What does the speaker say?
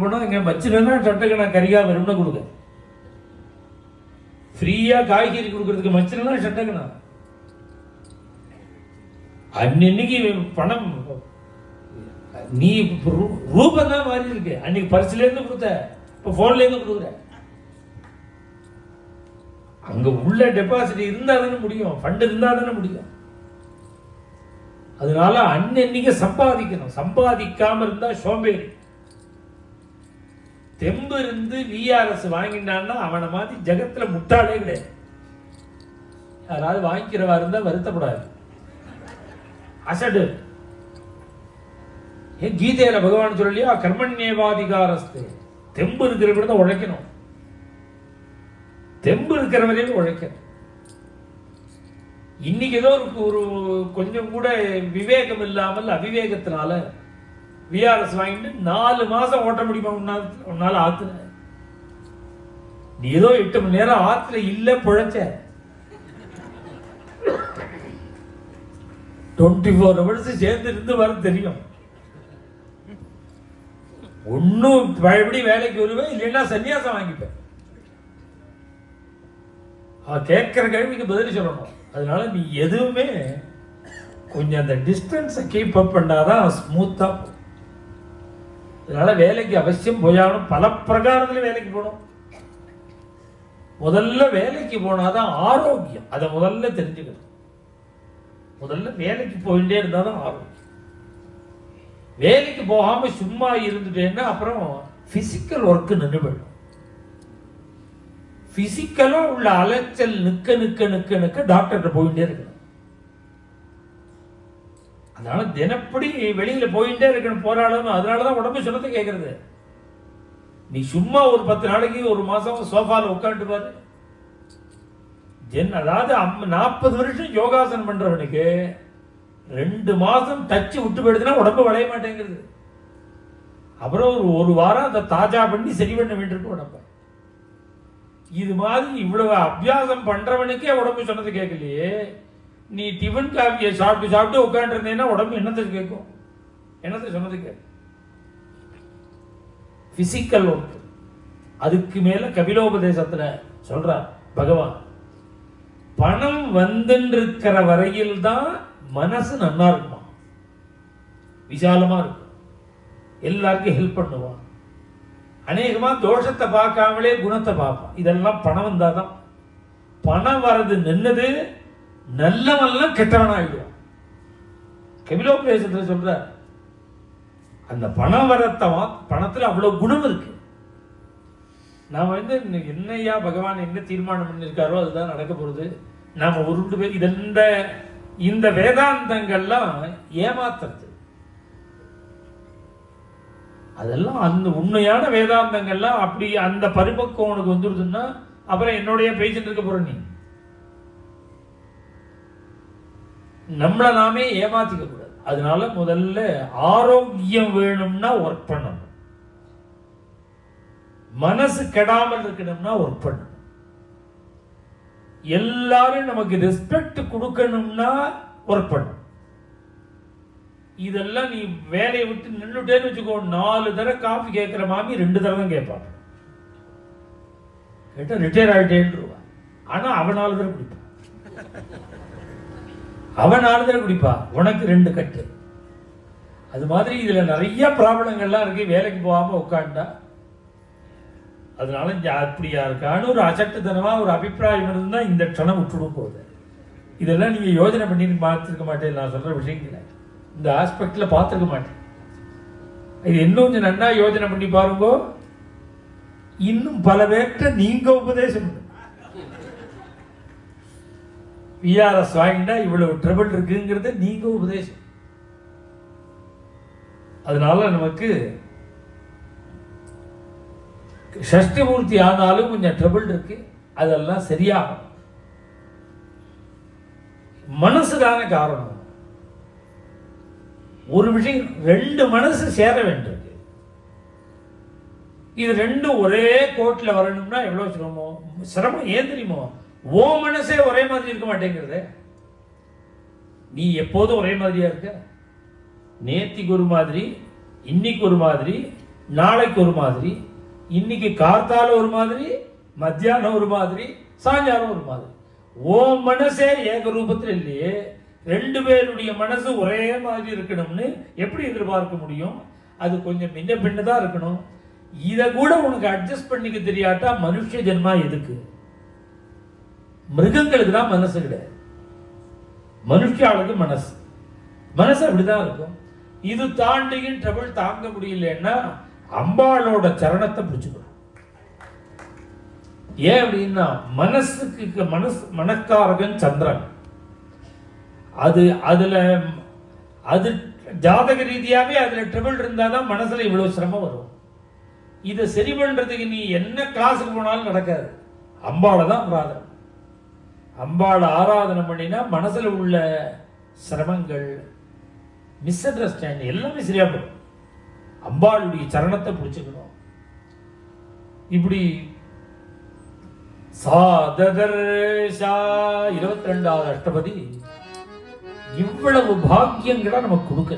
போனால் இங்கே வச்சுனா சட்டக்கணா கறியா வரும்னு கொடுக்க, ஃப்ரீயா காய்கறி கொடுக்கறதுக்கு மச்சுனா சட்டக்கணா. அன்னைக்கு பணம் நீ ரூபம் தான் மாறி இருக்கு. அன்னைக்கு பர்ஸ்ல இருந்து கொடுத்த, இப்ப போன்ல இருந்து கொடுக்குற. அங்க உள்ள டெபாசிட் இருந்தா தானே முடியும், ஃபண்ட் இருந்தா தானே முடியும். அதனால அன்னைக்கு சம்பாதிக்கணும். சம்பாதிக்காம இருந்தா சோம்பேறி. தெம்பு இருந்து விஆர்எஸ் வாங்கினான்னா அவனை மாதிரி ஜகத்துல முட்டாளே கிடையாது. யாராவது வாங்கிக்கிறவா இருந்தா வருத்தப்படாது. அசடு. ஏன் கீதையில பகவான் சொல்லியா, கர்மண்யேவாதிகாரஸ்தே, தெம்பு இருக்கிறவங்க தான் உழைக்கணும். தெம்பு இருக்கிறவரையும் உழைக்கணும். இன்னைக்கு ஏதோ ஒரு கொஞ்சம் கூட விவேகம் இல்லாமல் அவிவேகத்தினால விஆர்எஸ் வாங்கிட்டு 4 மாசம் ஓட்ட முடியுமா உன்னால ஆத்துல? நீ ஏதோ 8 மணி நேரம் ஆத்துல இல்ல பிழைச்ச. 24 hours சேர்ந்து இருந்து வர தெரியும். ஒன்னும் பழபடி வேலைக்கு வருவேன், இல்லைன்னா சன்னியாசம் வாங்கிப்பேன். கேட்கிற கேள்விக்கு பதில் சொல்லணும். அதனால நீ எதுவுமே கொஞ்சம் அந்த டிஸ்டன்ஸை கீப் அப் பண்ணாதான் ஸ்மூத்தா போகும். அதனால வேலைக்கு அவசியம் போயாகணும். பல பிரகாரத்துல வேலைக்கு போகணும். முதல்ல வேலைக்கு போனாதான் ஆரோக்கியம். அதை முதல்ல தெரிஞ்சுக்கணும். முதல்ல வேலைக்கு போயிட்டே இருந்தாதான் ஆரோக்கியம். வேலைக்கு போகாம சும்மா இருந்துட்டேன்னா அப்புறம் பிசிக்கல் ஒர்க் நின்று போயிடும். பிசிக்கலா உள்ள அலைச்சல் நிக்க நிக்க நிக்க நிக்க டாக்டர்கிட்ட போயிட்டே இருக்கணும். அதனால தினப்படி வெளியில போயிட்டே இருக்கணும், போராடணும். அதனாலதான் உடம்பு சொன்னதை கேட்கறது. நீ சும்மா ஒரு 10 நாளைக்கு ஒரு மாசம் சோஃபால உட்காந்துட்டு பாரு. அதாவது 40 வருஷம் யோகாசனம் பண்றவனுக்கு 2 மாசம் டச்சு விட்டு போயிடுதுன்னா உடம்பு வளைய மாட்டேங்கிறது. அப்புறம் ஒரு வாரம் அதை தாஜா பண்ணி சரி பண்ண வேண்டியிருக்கு உடம்ப. இது மாதிரி இவ்வளவு அபியாசம் பண்றவனுக்கே உடம்பு சொன்னது கேட்கலையே. நீ டிஃபன் காஃபியை சாப்பிட்டு சாப்பிட்டு உட்காந்து இருந்தேன்னா உடம்பு என்னத்தை கேட்கும்? என்னத்தை சொன்னது கேட்கும்? Physical work. அதுக்கு மேல கபிலோபதேசத்துல சொல்றார் பகவான், பணம் வந்துருக்கிற வரையில் தான் மனசு நன்னா இருக்குமா, விசாலமா இருக்கும், எல்லாருக்கும் ஹெல்ப் பண்ணுவான். அநேகமா தோஷத்தை பார்க்காமலே குணத்தை பார்ப்பான். இதெல்லாம் பணம் வந்தாதான். பணம் வர்றது நின்னது நல்லவெல்லாம் கெட்டவன் ஆயிடுவான். கபிலோபதேசத்துல சொல்ற அந்த பணம் வரத்த பணத்துல அவ்வளவு குணம் இருக்கு. நாம என்னையா பகவான் என்ன தீர்மானம் பண்ணிருக்காரோ அதுதான் நடக்க போறது. நாம உருண்டு போய் இந்த வேதாந்தங்கள்லாம் ஏமாத்துறது. அதெல்லாம் அந்த உண்மையான வேதாந்தங்கள்லாம் அப்படி அந்த பரிபக்குவம் உனக்கு வந்துருதுன்னா அப்புறம் என்னுடைய பேசிட்டு இருக்க போற. நீ நம்மளை நாமே ஏமாத்திக்க கூடாது. அதனால முதல்ல ஆரோக்கியம் வேணும்னா ஒர்க் பண்ணணும். மனசு கெடாமல் இருக்கணும்னா ஒர்க் பண்ணணும். எல்லாரும் நமக்கு ரெஸ்பெக்ட் கொடுக்கணும்னா ஒர்க் பண்ணணும். இதெல்லாம் நீ வேலையை விட்டு நின்றுட்டேன்னு வச்சுக்கோ, 4 தடவை காஃபி கேட்கிற மாமி 2 தடவை தான் கேட்பான். கேட்டா ரிட்டையர் ஆகிட்டேன்னு. ஆனா அவன் 4 தடவை குடிப்பான். அவன் 4 தடவை குடிப்பா, உனக்கு 2 கட்டு. அது மாதிரி இதுல நிறைய ப்ராப்ளங்கள்லாம் இருக்கு வேலைக்கு போகாம உட்காண்டா. அதனால அப்படியா இருக்கான்னு ஒரு அசட்டுத்தனமா ஒரு அபிப்பிராயம் இருந்தா இந்த க்ஷணம் விட்டுடும் போகுது. இதெல்லாம் நீங்க யோஜனை பண்ணி பார்த்துருக்க மாட்டேன். நான் சொல்ற விஷயங்களை இந்த ஆஸ்பெக்ட்ல பார்த்துருக்க மாட்டேன். இது இன்னும் கொஞ்சம் நன்னா யோஜனை பண்ணி பாருங்க. இன்னும் பல பேர்கிட்ட நீங்க உபதேசம் விஆர்எஸ் வாங்கிட்டா இவ்வளவு ட்ரபிள் இருக்குங்கிறத நீங்க உபதேசம். அதனால நமக்கு ஷஷ்டி மூர்த்தி ஆனாலும் கொஞ்சம் ட்ரபிள் இருக்கு. அதெல்லாம் சரியாகும். மனசுதான காரணம். ஒரு விஷயம் 2 மனசு சேர வேண்டியது. இது 2 ஒரே கோட்ல வரணும்னா எவ்வளவு சிரமம். ஏன் தெரியுமோ? ஓ மனசே ஒரே மாதிரி இருக்க மாட்டேங்கிறது. நீ எப்போதும் ஒரே மாதிரியா இருக்க. நேத்திக்கு ஒரு மாதிரி, இன்னைக்கு ஒரு மாதிரி, நாளைக்கு ஒரு மாதிரி, இன்னைக்கு கார்த்தால ஒரு மாதிரி, மத்தியானம் ஒரு மாதிரி, சாயங்காலம் ஒரு மாதிரி. ஓ மனசே ஏக ரூபத்தில் இல்லையே, ரெண்டு பேருடைய மனசு ஒரே மாதிரி இருக்கணும்னு எப்படி எதிர்பார்க்க முடியும்? அது கொஞ்சம் முன்ன பின்னதான் இருக்கணும். இதை கூட உனக்கு அட்ஜஸ்ட் பண்ணிக்க தெரியாட்டா மனுஷ ஜென்மா எதுக்கு? மிருகங்களுக்கு தான் மனசு கிடையாது, மனுஷாளுக்கு மனசு. மனசு அப்படிதான் இருக்கும். இது தாண்டியும் ட்ரபிள் தாங்க முடியலன்னா அம்பாளோட சரணத்தை பிடிச்சுக்கணும். ஏன் அப்படின்னா மனசுக்கு மனக்காரகன் சந்திரன். அது ஜாதக ரீதியாவே அதுல ட்ரபிள் இருந்தாதான் மனசுல இவ்வளவு சிரமம் வரும். இதை சரி பண்றதுக்கு நீ என்ன கிளாஸுக்கு போனாலும் நடக்காது. அம்பாளை தான் ஆராதனை. அம்பாளை ஆராதனை பண்ணினா மனசுல உள்ள சிரமங்கள், மிஸ் அண்டர்ஸ்டாண்டிங் எல்லாமே சரியா போடும். அம்பாளுடைய சரணத்தை பிடிச்சுக்கணும். இப்படி சாததர்ஷா 22வது அஷ்டபதி இவ்வளவு பாக்கியங்களை நமக்கு கொடுக்க